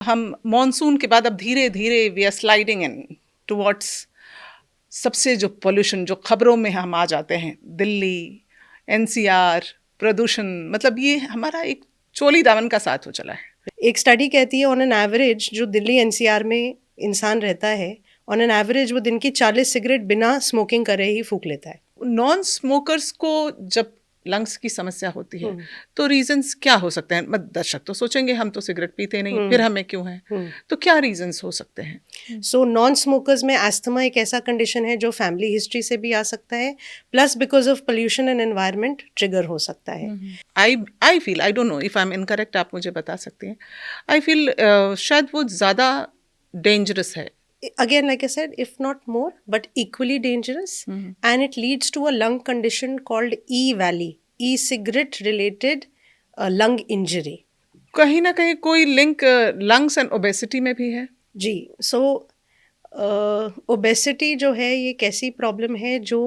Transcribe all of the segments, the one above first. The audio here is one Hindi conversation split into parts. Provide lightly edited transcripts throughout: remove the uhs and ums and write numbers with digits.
हम मॉनसून के बाद अब धीरे धीरे we are sliding in towards सबसे जो पोल्यूशन जो खबरों में हम आ जाते हैं, दिल्ली, एनसीआर, प्रदूषण, मतलब ये हमारा एक चोली दामन का साथ हो चला है। एक स्टडी कहती है ऑन एन एवरेज जो दिल्ली एनसीआर में इंसान रहता है, ऑन एन एवरेज वो दिन की 40 सिगरेट बिना स्मोकिंग करे ही फूंक लेता है। नॉन स्मोकर्स को जब लंग्स की समस्या होती है तो रीजंस क्या हो सकते हैं? दर्शक तो सोचेंगे हम तो सिगरेट पीते नहीं, फिर हमें क्यों है? तो क्या रीजंस हो सकते हैं? सो नॉन स्मोकर्स में एस्थमा एक ऐसा कंडीशन है जो फैमिली हिस्ट्री से भी आ सकता है, plus because of pollution and environment trigger हो सकता है। आई feel, I don't know if I am incorrect, आप मुझे बता सकते हैं। आई फील शायद वो ज़्यादा डेंजरस है। Again, like I said, if not more, but equally dangerous, and it leads to a lung condition called E-Valley, e-cigarette related lung injury. कहीं ना कहीं कोई लिंक लंग्स एंड ओबेसिटी में भी है? जी, सो ओबेसिटी जो है ये एक ऐसी प्रॉब्लम है जो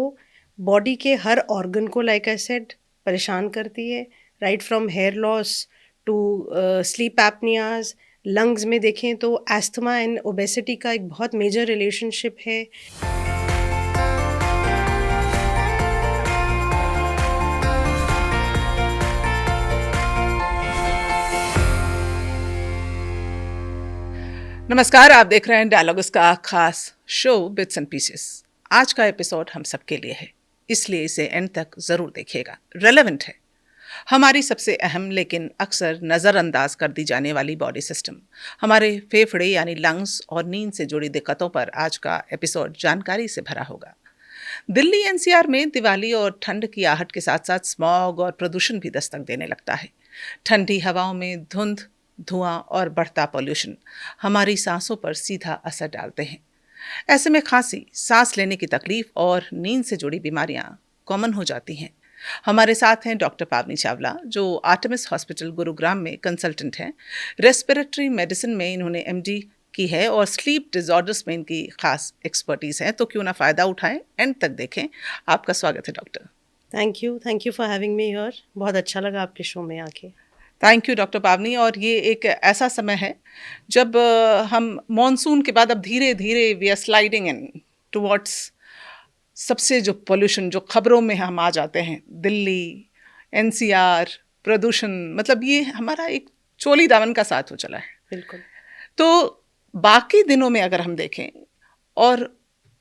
बॉडी के हर ऑर्गन को लाइक आई सेड परेशान करती है, right from hair loss to sleep apneas. Lungs में देखें तो एस्थमा एंड ओबेसिटी का एक बहुत मेजर रिलेशनशिप है। नमस्कार, आप देख रहे हैं डायलॉग्स का खास शो बिट्स एंड पीसेस। आज का एपिसोड हम सबके लिए है, इसलिए इसे एंड तक ज़रूर देखिएगा। रेलेवेंट है। हमारी सबसे अहम लेकिन अक्सर नज़रअंदाज कर दी जाने वाली बॉडी सिस्टम, हमारे फेफड़े यानी लंग्स और नींद से जुड़ी दिक्कतों पर आज का एपिसोड जानकारी से भरा होगा। दिल्ली एनसीआर में दिवाली और ठंड की आहट के साथ साथ स्मॉग और प्रदूषण भी दस्तक देने लगता है। ठंडी हवाओं में धुंध, धुआं और बढ़ता पोल्यूशन हमारी सांसों पर सीधा असर डालते हैं। ऐसे में खांसी, सांस लेने की तकलीफ और नींद से जुड़ी बीमारियां कॉमन हो जाती हैं। हमारे साथ हैं डॉक्टर पावनी चावला, जो आर्टेमिस हॉस्पिटल गुरुग्राम में कंसल्टेंट हैं। रेस्पिरेटरी मेडिसिन में इन्होंने एमडी की है और स्लीप डिसऑर्डर्स में इनकी खास एक्सपर्टीज है। तो क्यों ना फ़ायदा उठाएं, एंड तक देखें। आपका स्वागत है doctor. Thank you for having me here. बहुत अच्छा लगा आपके शो में आके। थैंक यू डॉक्टर पावनी। और ये एक ऐसा समय है जब हम मॉनसून के बाद अब धीरे धीरे we are sliding in towards सबसे जो पोल्यूशन जो खबरों में हम आ जाते हैं, दिल्ली, एनसीआर, प्रदूषण, मतलब ये हमारा एक चोली दामन का साथ हो चला है। बिल्कुल। तो बाकी दिनों में अगर हम देखें और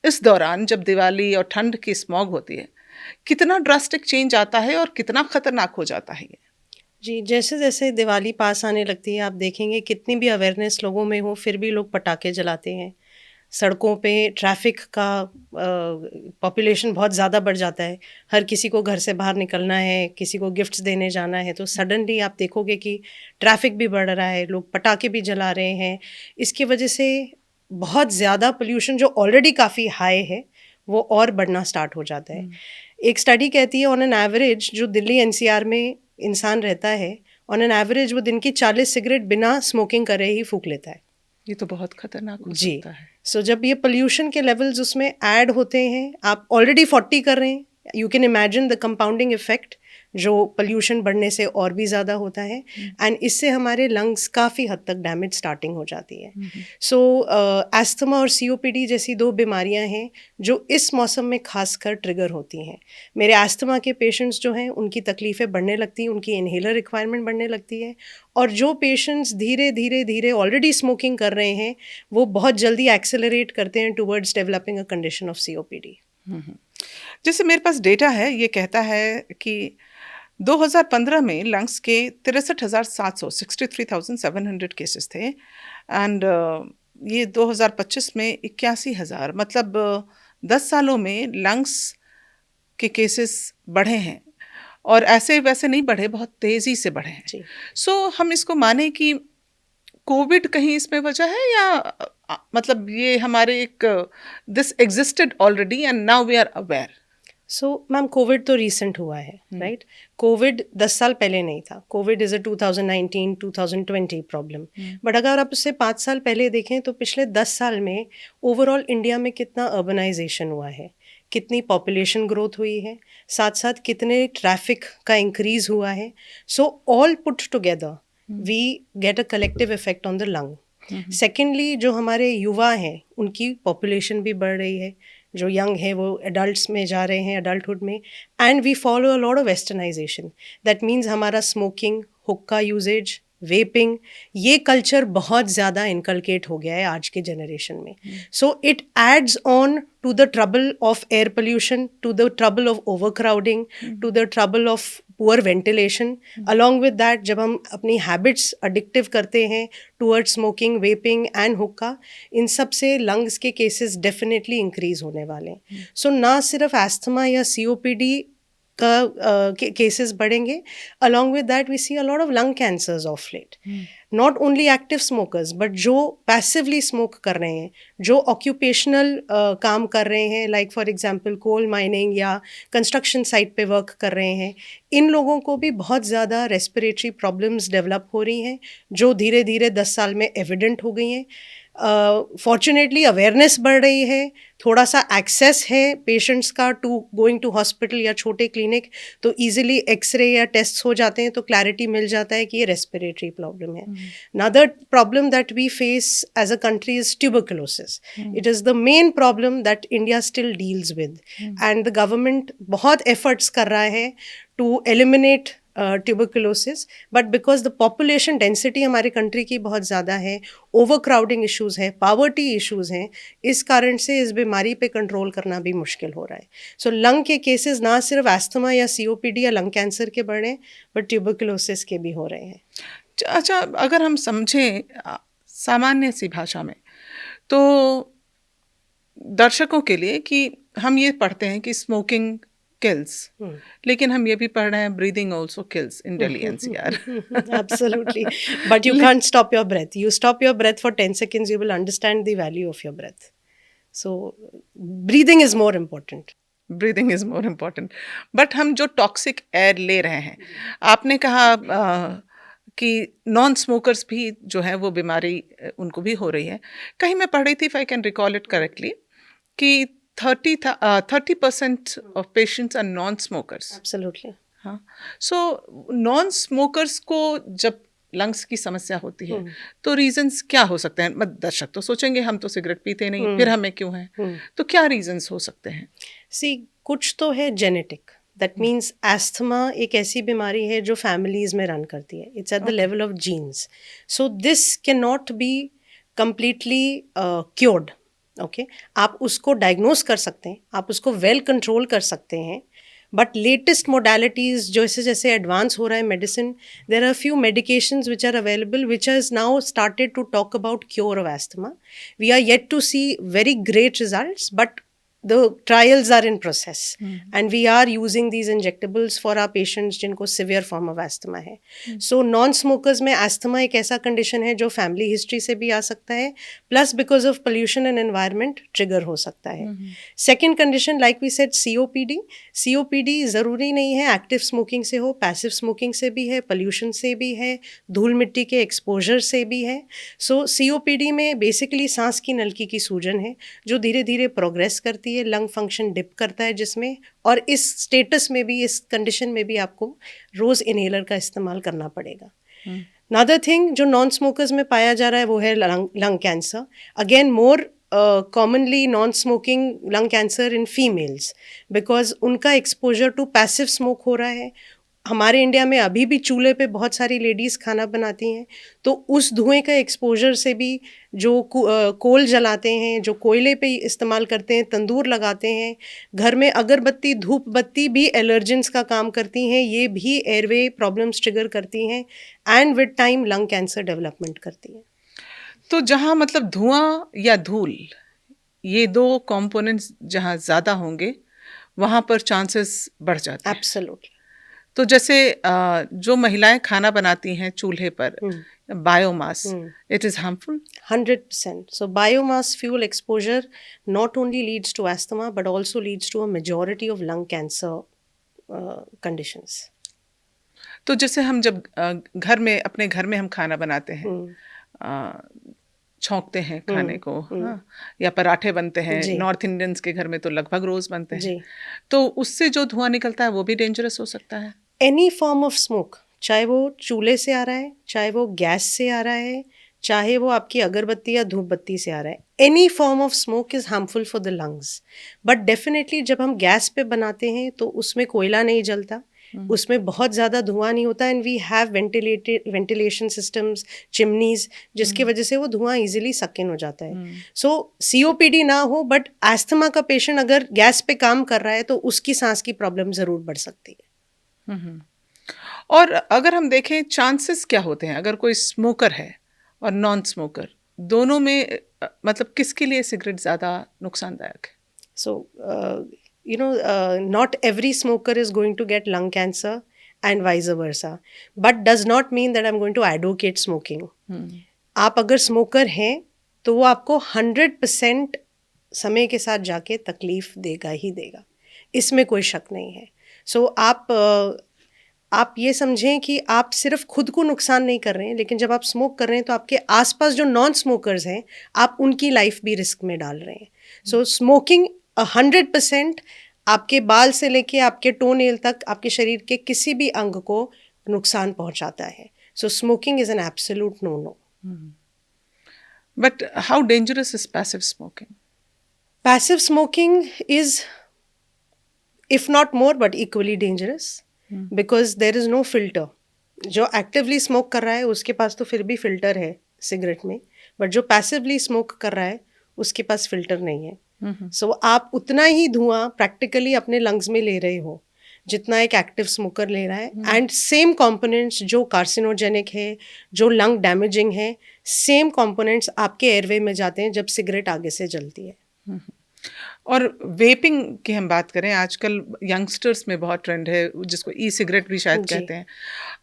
इस दौरान जब दिवाली और ठंड की स्मॉग होती है, कितना ड्रास्टिक चेंज आता है और कितना खतरनाक हो जाता है ये? जी, जैसे जैसे दिवाली पास आने लगती है आप देखेंगे कितनी भी अवेयरनेस लोगों में हो फिर भी लोग पटाखे जलाते हैं। सड़कों पे ट्रैफिक का पॉपुलेशन बहुत ज़्यादा बढ़ जाता है। हर किसी को घर से बाहर निकलना है, किसी को गिफ्ट्स देने जाना है, तो सडनली आप देखोगे कि ट्रैफिक भी बढ़ रहा है, लोग पटाखे भी जला रहे हैं। इसकी वजह से बहुत ज़्यादा पोल्यूशन जो ऑलरेडी काफ़ी हाई है वो और बढ़ना स्टार्ट हो जाता है। एक स्टडी कहती है ऑन एन एवरेज जो दिल्ली एनसीआर में इंसान रहता है, ऑन एन एवरेज वो दिन की 40 सिगरेट बिना स्मोकिंग करे ही फूंक लेता है। ये तो बहुत खतरनाक हो जी। सकता है। जब ये पोल्यूशन के लेवल्स उसमें ऐड होते हैं, आप ऑलरेडी 40 कर रहे हैं, you can imagine the compounding effect जो पोल्यूशन बढ़ने से और भी ज़्यादा होता है। एंड इससे हमारे लंग्स काफ़ी हद तक डैमेज स्टार्टिंग हो जाती है। सो एस्थमा और सीओपीडी जैसी दो बीमारियां हैं जो इस मौसम में खासकर ट्रिगर होती हैं। मेरे एस्थमा के पेशेंट्स जो हैं उनकी तकलीफ़ें बढ़ने लगती हैं, उनकी इनहेलर रिक्वायरमेंट बढ़ने लगती है। और जो पेशेंट्स धीरे धीरे धीरे ऑलरेडी स्मोकिंग कर रहे हैं वो बहुत जल्दी एक्सेलरेट करते हैं towards developing a condition of COPD. जैसे मेरे पास डेटा है, ये कहता है कि 2015 में लंग्स के 63,700 63,700 केसेस थे एंड ये 2025 में 81,000, मतलब 10 सालों में लंग्स के केसेस बढ़े हैं और ऐसे वैसे नहीं बढ़े, बहुत तेज़ी से बढ़े हैं। सो हम इसको माने कि कोविड कहीं इसमें वजह है या मतलब ये हमारे एक this existed already and now we are aware? So ma'am Covid तो रिसेंट हुआ है, राइट? कोविड 10 साल पहले नहीं था। Covid is a 2019-2020 problem. But अगर आप उससे 5 साल पहले देखें तो पिछले 10 साल में ओवरऑल इंडिया में कितना अर्बनाइजेशन हुआ है, कितनी पॉपुलेशन ग्रोथ हुई है, साथ साथ कितने ट्रैफिक का इंक्रीज हुआ है। So all put together we get a collective effect on the lung. Secondly जो हमारे युवा हैं उनकी पॉपुलेशन भी बढ़ रही है, जो यंग है वो एडल्ट्स में जा रहे हैं, एडल्टहुड में, and we follow a lot of westernization. That means हमारा स्मोकिंग, हुक्का यूजेज, वेपिंग, ये कल्चर बहुत ज़्यादा इनकलकेट हो गया है आज के जनरेशन में। So it adds on to the trouble of air pollution, to the trouble of overcrowding, to the trouble of poor ventilation. Along with that जब हम अपनी हैबिट्स अडिक्टिव करते हैं टूवर्ड स्मोकिंग, वेपिंग एंड हुक्का, इन सब से लंग्स के केसेस डेफिनेटली इंक्रीज होने वाले हैं। सो ना सिर्फ एस्थमा या COPD का केसेस बढ़ेंगे, along with that we see a lot of lung cancers of late. Not only active smokers but जो पैसिवली स्मोक कर रहे हैं, जो ऑक्यूपेशनल काम कर रहे हैं, like for example coal mining या कंस्ट्रक्शन साइट पे वर्क कर रहे हैं, इन लोगों को भी बहुत ज़्यादा रेस्पिरेटरी प्रॉब्लम्स डेवलप हो रही हैं, जो धीरे धीरे 10 साल में एविडेंट हो गई हैं। फॉर्चुनेटली अवेयरनेस बढ़ रही है, थोड़ा सा एक्सेस है पेशेंट्स का टू गोइंग टू हॉस्पिटल या छोटे क्लिनिक, तो इजीली एक्सरे या टेस्ट हो जाते हैं, तो क्लैरिटी मिल जाता है कि ये रेस्पिरेटरी प्रॉब्लम है। Another problem that we face as a country is tuberculosis. It is the main problem that India still deals with, and the government बहुत एफर्ट्स कर रहा है to eliminate tuberculosis, but because the population density हमारे कंट्री की बहुत ज़्यादा है, ओवर क्राउडिंग इशूज़ हैं, पावर्टी इशूज़ हैं, इस कारण से इस बीमारी पे कंट्रोल करना भी मुश्किल हो रहा है। सो लंग के केसेस ना सिर्फ एस्थमा या COPD या लंग कैंसर के बढ़ रहे हैं, बट ट्यूबरकुलोसिस के भी हो रहे हैं। अच्छा, अगर हम समझें सामान्य सी भाषा में, तो दर्शकों के लिए कि हम ये पढ़ते हैं कि स्मोकिंग किल्स, लेकिन हम ये भी पढ़ रहे हैं breathing also kills in Delhi NCR। Absolutely. But you can't stop your breath. You stop your breath for 10 seconds, you will understand the value of your breath. So breathing is more important. Breathing is more important. But हम जो टॉक्सिक एयर ले रहे हैं, आपने कहा कि नॉन स्मोकर्स भी जो है वो बीमारी उनको भी हो रही है। कहीं मैं पढ़ रही थी, if I can recall it correctly, कि 30% of patients are non smokers. Absolutely. हाँ, सो नॉन स्मोकर्स को जब लंग्स की समस्या होती है तो रीजंस क्या हो सकते हैं? दर्शक तो सोचेंगे हम तो सिगरेट पीते नहीं, फिर हमें क्यों है? तो क्या रीजंस हो सकते हैं? See, कुछ तो है जेनेटिक। दैट मीन्स एस्थमा एक ऐसी बीमारी है जो फैमिलीज में रन करती है। It's at the level of genes. So this can not be completely cured. Okay, आप उसको डायग्नोज कर सकते हैं, आप उसको वेल कंट्रोल कर सकते हैं, बट लेटेस्ट मोडालिटीज़ जैसे जैसे एडवांस हो रहा है medicine, there are few medications which are available which has now started to talk about cure of asthma. We are yet to see very great results, but the trials are in process, and we are using these injectables for our patients जिनको severe form of asthma है। So non smokers में asthma एक ऐसा condition है जो family history से भी आ सकता है, plus because of pollution and environment trigger हो सकता है। Second condition like we said COPD। COPD ज़रूरी नहीं है active smoking से हो, passive smoking से भी है, pollution से भी है, धूल मिट्टी के exposure से भी है। So COPD में basically सांस की नलकी की सूजन है जो धीरे धीरे प्रोग्रेस करती है, लंग फंक्शन डिप करता है जिसमें, और इस स्टेटस में भी, इस कंडीशन में भी आपको रोज इनहेलर का इस्तेमाल करना पड़ेगा। अनदर थिंग जो नॉन स्मोकर्स में पाया जा रहा है वो है lung cancer. Again more commonly non smoking lung cancer in females, because उनका एक्सपोजर टू पैसिव स्मोक हो रहा है। हमारे इंडिया में अभी भी चूल्हे पे बहुत सारी लेडीज़ खाना बनाती हैं, तो उस धुएं का एक्सपोजर से भी, जो कोल जलाते हैं, जो कोयले पे इस्तेमाल करते हैं, तंदूर लगाते हैं, घर में अगरबत्ती, धूप बत्ती भी एलर्जेंस का काम करती हैं, ये भी एयरवे प्रॉब्लम्स ट्रिगर करती हैं, and with time lung cancer development करती हैं। तो जहाँ मतलब धुआं या धूल, ये दो कंपोनेंट्स जहाँ ज़्यादा होंगे वहाँ पर चांसेस बढ़ जाते हैं। एब्सोल्युटली। तो जैसे जो महिलाएं खाना बनाती हैं चूल्हे पर, biomass, it is harmful. 100%. So biomass fuel exposure not only leads to asthma but also leads to a majority of lung cancer conditions. तो जैसे हम जब घर में, अपने घर में हम खाना बनाते हैं, छौंकते हैं खाने को, हाँ, या पराठे बनते हैं, नॉर्थ इंडियंस के घर में तो लगभग रोज बनते हैं, तो उससे जो धुआं निकलता है वो भी डेंजरस हो सकता है। एनी फॉर्म ऑफ स्मोक, चाहे वो चूल्हे से आ रहा है, चाहे वो गैस से आ रहा है, चाहे वो आपकी अगरबत्ती या धूप बत्ती से आ रहा है। Any form of smoke is harmful for the lungs. But definitely जब हम गैस पे बनाते हैं तो उसमें कोयला नहीं जलता, उसमें बहुत ज़्यादा धुआं नहीं होता, and we have ventilation systems, chimneys, जिसकी वजह से वो धुआं इजीली सक इन हो जाता है। सो सीओपीडी ना हो बट एस्थमा का पेशेंट अगर गैस पे काम कर रहा है तो उसकी सांस की प्रॉब्लम ज़रूर बढ़ सकती है। और अगर हम देखें चांसेस क्या होते हैं अगर कोई स्मोकर है और नॉन स्मोकर, दोनों में मतलब किसके लिए सिगरेट ज़्यादा नुकसानदायक है? So, not every smoker is going to get lung cancer and vice versa. But does not mean that I'm going to advocate smoking. आप अगर स्मोकर हैं तो वो आपको 100% समय के साथ जाके तकलीफ देगा ही देगा, इसमें कोई शक नहीं है। सो आप ये समझें कि आप सिर्फ खुद को नुकसान नहीं कर रहे हैं, लेकिन जब आप स्मोक कर रहे हैं तो आपके आसपास जो नॉन स्मोकर्स हैं आप उनकी लाइफ भी रिस्क में डाल रहे हैं। सो स्मोकिंग 100% आपके बाल से लेके आपके टो नेल तक आपके शरीर के किसी भी अंग को नुकसान पहुंचाता है। So smoking is an absolute no no. But how dangerous is passive smoking? Passive smoking is, if not more, but equally dangerous because there is no filter. जो एक्टिवली स्मोक कर रहा है उसके पास तो फिर भी फिल्टर है सिगरेट में, बट जो पैसिवली स्मोक कर रहा है उसके पास फिल्टर नहीं है। सो आप उतना ही धुआं प्रैक्टिकली अपने लंग्स में ले रहे हो जितना एक एक्टिव स्मोकर ले रहा है, एंड सेम कंपोनेंट्स जो कार्सिनोजेनिक है, जो लंग डैमेजिंग है, सेम कंपोनेंट्स आपके एयरवे में जाते हैं जब सिगरेट आगे से जलती है। और वेपिंग की हम बात करें, आजकल यंगस्टर्स में बहुत ट्रेंड है जिसको ई सिगरेट भी शायद कहते हैं।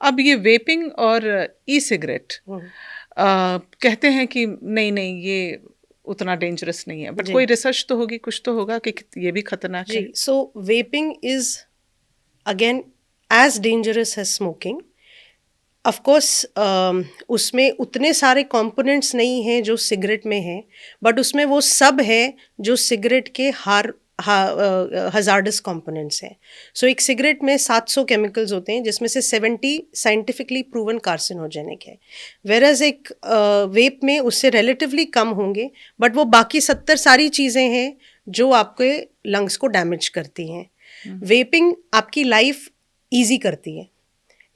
अब ये वेपिंग और ई सिगरेट कहते हैं कि नहीं नहीं ये उतना डेंजरस नहीं है, बट कोई रिसर्च तो होगी, कुछ तो होगा कि ये भी खतरनाक है। So vaping is again as dangerous as smoking. Of course उसमें उतने सारे कंपोनेंट्स नहीं हैं जो सिगरेट में हैं, बट उसमें वो सब है जो सिगरेट के हजार्डस कंपोनेंट्स हैं। सो एक सिगरेट में 700 केमिकल्स होते हैं जिसमें से 70 साइंटिफिकली प्रूवन कार्सिनोजेनिक है, वेरएज एक वेप में उससे रिलेटिवली कम होंगे, बट वो बाकी 70 सारी चीज़ें हैं जो आपके लंग्स को डैमेज करती हैं। वेपिंग आपकी लाइफ ईजी करती है।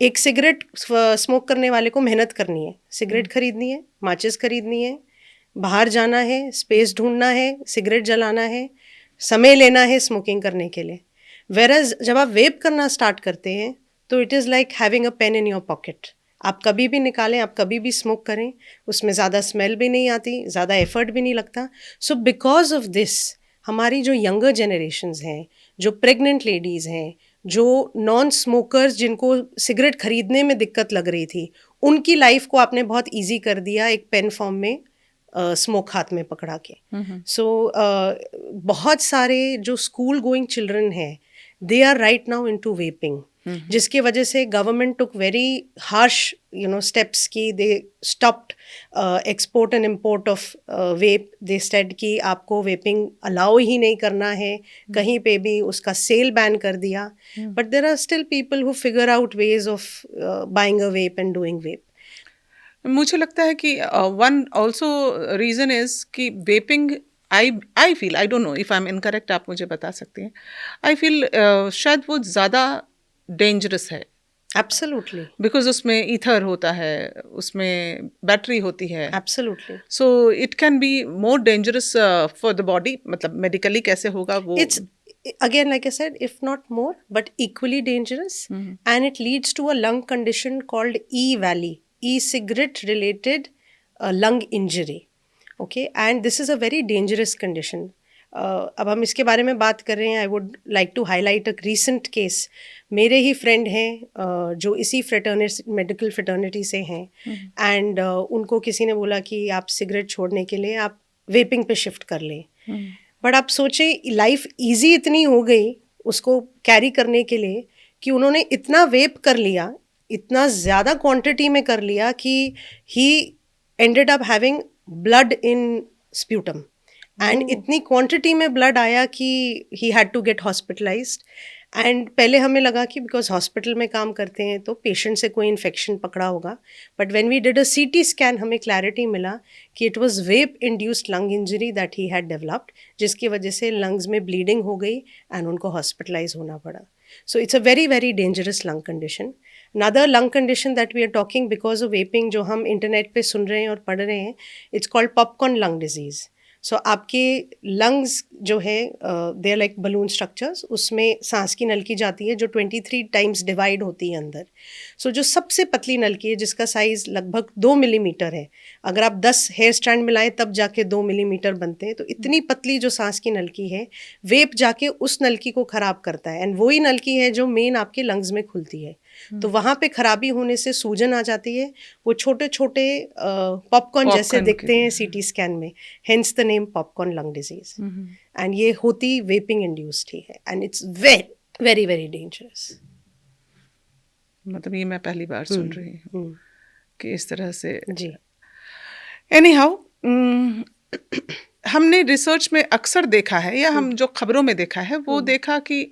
एक सिगरेट स्मोक करने वाले को मेहनत करनी है, सिगरेट खरीदनी है, माचिस खरीदनी है, बाहर जाना है, स्पेस ढूंढना है, सिगरेट जलाना है, समय लेना है स्मोकिंग करने के लिए। वेरएज जब आप वेप करना स्टार्ट करते हैं तो it is like having a pain in your pocket. आप कभी भी निकालें, आप कभी भी स्मोक करें, उसमें ज़्यादा स्मेल भी नहीं आती, ज़्यादा एफर्ट भी नहीं लगता। सो बिकॉज ऑफ दिस हमारी जो यंगर जनरेशन्स हैं, जो प्रेग्नेंट लेडीज़ हैं, जो नॉन स्मोकर्स जिनको सिगरेट खरीदने में दिक्कत लग रही थी, उनकी लाइफ को आपने बहुत इजी कर दिया एक पेन फॉर्म में स्मोक हाथ में पकड़ा के। सो बहुत सारे जो स्कूल गोइंग चिल्ड्रन हैं they are right now into vaping, जिसकी वजह से government took very harsh steps की they stopped export and import of vape. They said कि आपको वेपिंग अलाउ ही नहीं करना है, कहीं पे भी उसका सेल बैन कर दिया, but there are still people who figure out ways of buying a vape and doing vape. मुझे लगता है कि वन ऑल्सो रीज़न इज़ कि vaping I feel, I don't know if I am incorrect, आप मुझे बता सकते हैं, आई फील शायद वो ज़्यादा डेंजरस है। एब्सोल्युटली, बिकॉज उसमें ईथर होता है, उसमें बैटरी होती है। Absolutely, so it can be more dangerous for the body. मतलब मेडिकली कैसे होगा वो, it's again like I said, if not more but equally dangerous, and it leads to a lung condition called e-valley, e-cigarette related lung injury. Okay, and this is a very dangerous condition. अब हम इसके बारे में बात कर रहे हैं, I would like to highlight a recent case. मेरे ही फ्रेंड हैं जो इसी मेडिकल फ्रेटर्निटी से हैं, एंड उनको किसी ने बोला कि आप सिगरेट छोड़ने के लिए आप वेपिंग पे शिफ्ट कर लें। बट आप सोचें, लाइफ इजी इतनी हो गई उसको कैरी करने के लिए कि उन्होंने इतना वेप कर लिया, इतना ज़्यादा क्वांटिटी में कर लिया कि he ended up having blood in sputum, and इतनी क्वांटिटी में ब्लड आया कि he had to get hospitalised, and पहले हमें लगा कि बिकॉज हॉस्पिटल में काम करते हैं तो पेशेंट से कोई इन्फेक्शन पकड़ा होगा, but when we did a CT scan हमें क्लैरिटी मिला कि it was vape induced lung injury that he had developed, जिसकी वजह से लंग्स में ब्लीडिंग हो गई एंड उनको हॉस्पिटलाइज होना पड़ा. So it's a very very dangerous lung condition. Another lung condition that we are talking because of vaping, जो हम इंटरनेट पे सुन रहे हैं और पढ़ रहे हैं, it's called popcorn lung disease. सो आपके लंग्स जो है they are like balloon structures, उसमें सांस की नलकी जाती है जो 23 टाइम्स डिवाइड होती है अंदर. सो जो सबसे पतली नलकी है जिसका साइज़ लगभग 2 मिलीमीटर है, अगर आप 10 हेयर स्ट्रैंड मिलाएं तब जाके 2 मिलीमीटर बनते हैं. तो इतनी पतली जो सांस की नलकी है, वेप जाके उस नलकी को ख़राब करता है. एंड वही नलकी है जो मेन आपके लंग्स में खुलती है. तो वहाँ पे खराबी होने से सूजन आ जाती है. वो छोटे छोटे पॉपकॉर्न जैसे दिखते हैं सीटी स्कैन में, hence the name popcorn lung disease. And ये होती वेपिंग इंड्यूस्ड ही है, and it's very very very dangerous. मतलब ये मैं पहली बार सुन रही हूँ कि इस तरह से. जी. एनी हाउ, हमने रिसर्च में अक्सर देखा है, या हम जो खबरों में देखा है वो देखा कि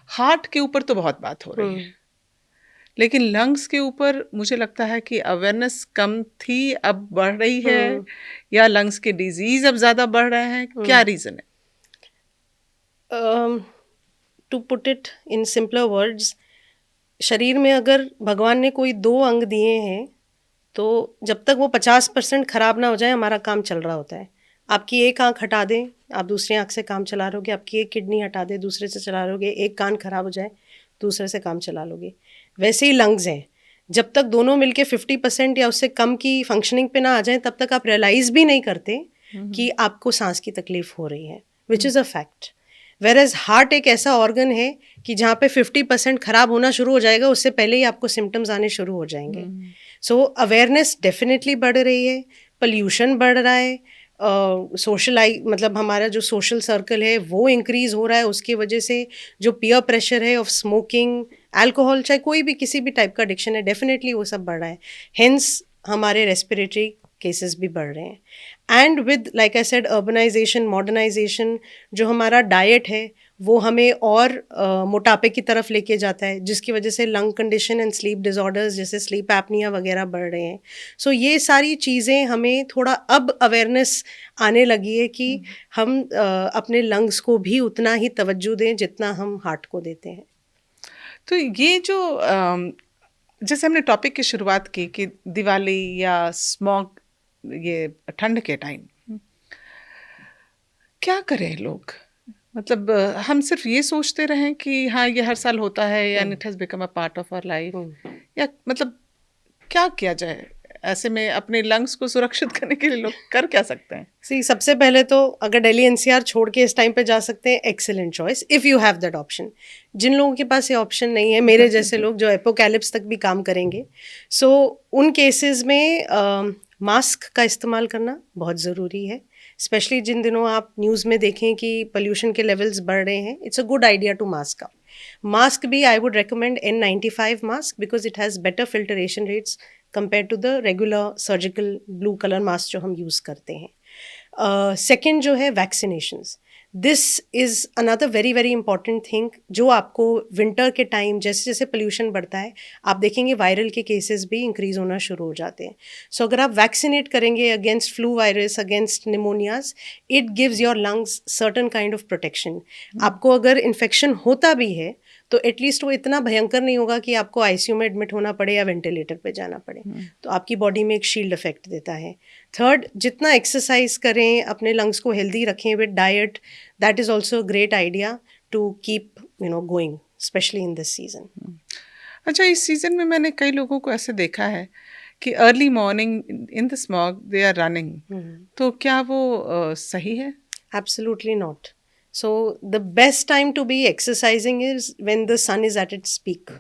हार्ट के ऊपर तो बहुत बात हो रही है, लेकिन लंग्स के ऊपर मुझे लगता है कि अवेयरनेस कम थी, अब बढ़ रही है, या लंग्स के डिजीज अब ज़्यादा बढ़ रहे हैं, क्या रीज़न है? To put it in simpler words, शरीर में अगर भगवान ने कोई 2 अंग दिए हैं तो जब तक वो 50% ख़राब ना हो जाए हमारा काम चल रहा होता है. आपकी एक आंख हटा दें, आप दूसरी आंख से काम चला लोगे. आपकी एक किडनी हटा दें, दूसरे से चला लोगे. एक कान खराब हो जाए, दूसरे से काम चला लोगे. वैसे ही लंग्स हैं, जब तक दोनों मिलके 50% या उससे कम की फंक्शनिंग पे ना आ जाए तब तक आप रियलाइज़ भी नहीं करते कि आपको सांस की तकलीफ हो रही है, which is a fact. Where heart एक ऐसा ऑर्गन है कि जहाँ पे 50% खराब होना शुरू हो जाएगा, उससे पहले ही आपको सिम्टम्स आने शुरू हो जाएंगे. सो अवेयरनेस डेफिनेटली बढ़ रही है, पोल्यूशन बढ़ रहा है, मतलब हमारा जो सोशल सर्कल है वो इंक्रीज हो रहा है. उसकी वजह से जो पीयर प्रेशर है ऑफ स्मोकिंग, अल्कोहल, चाहे कोई भी किसी भी टाइप का एडिक्शन है, डेफिनेटली वो सब बढ़ रहा है. हेंस हमारे रेस्पिरेटरी केसेस भी बढ़ रहे हैं. And with like I said urbanization, modernization, जो हमारा डाइट है वो हमें और मोटापे की तरफ लेके जाता है, जिसकी वजह से lung condition and sleep disorders जैसे स्लीप एपनिया वगैरह बढ़ रहे हैं. सो ये सारी चीज़ें हमें थोड़ा अब अवेयरनेस आने लगी है कि हम अपने लंग्स को भी उतना ही तवज्जो दें जितना हम हार्ट को देते हैं. तो ये जो जैसे हमने टॉपिक की शुरुआत की कि दिवाली या स्मॉग, ये ठंड के टाइम क्या करें लोग? मतलब हम सिर्फ ये सोचते रहें कि हाँ ये हर साल होता है, and it has become a part of our life, या मतलब क्या किया जाए ऐसे में अपने लंग्स को सुरक्षित करने के लिए? लोग कर क्या सकते हैं? सबसे पहले तो अगर दिल्ली एनसीआर छोड़ के इस टाइम पे जा सकते हैं, excellent choice if you have that option. जिन लोगों के पास ये ऑप्शन नहीं है, मेरे जैसे लोग जो एपोकैलिप्स तक भी काम करेंगे, सो उन केसेस में मास्क का इस्तेमाल करना बहुत ज़रूरी है. स्पेशली जिन दिनों आप न्यूज़ में देखें कि पोल्यूशन के लेवल्स बढ़ रहे हैं, it's a good idea to mask up. Mask भी I would recommend N95 mask because it has better filtration rates compared to the regular surgical blue color mask जो हम यूज़ करते हैं. सेकेंड जो है vaccinations, this is another very very important thing जो आपको विंटर के टाइम जैसे जैसे पोल्यूशन बढ़ता है आप देखेंगे वायरल के केसेस भी इंक्रीज होना शुरू हो जाते हैं. सो अगर आप वैक्सीनेट करेंगे against flu virus, against pneumonias, it gives your lungs certain kind of protection. आपको अगर इन्फेक्शन होता भी है तो एटलीस्ट वो इतना भयंकर नहीं होगा कि आपको आईसीयू में एडमिट होना पड़े या वेंटिलेटर पे जाना पड़े. तो आपकी बॉडी में एक शील्ड इफेक्ट देता है. थर्ड, जितना एक्सरसाइज करें, अपने लंग्स को हेल्दी रखें with diet, that is also a great idea to keep going, specially in this season. अच्छा, इस सीजन में मैंने कई लोगों को ऐसे देखा है कि early morning in the smog they are running, तो क्या वो सही है? Absolutely not. So the best time to be exercising is when the sun is at its peak.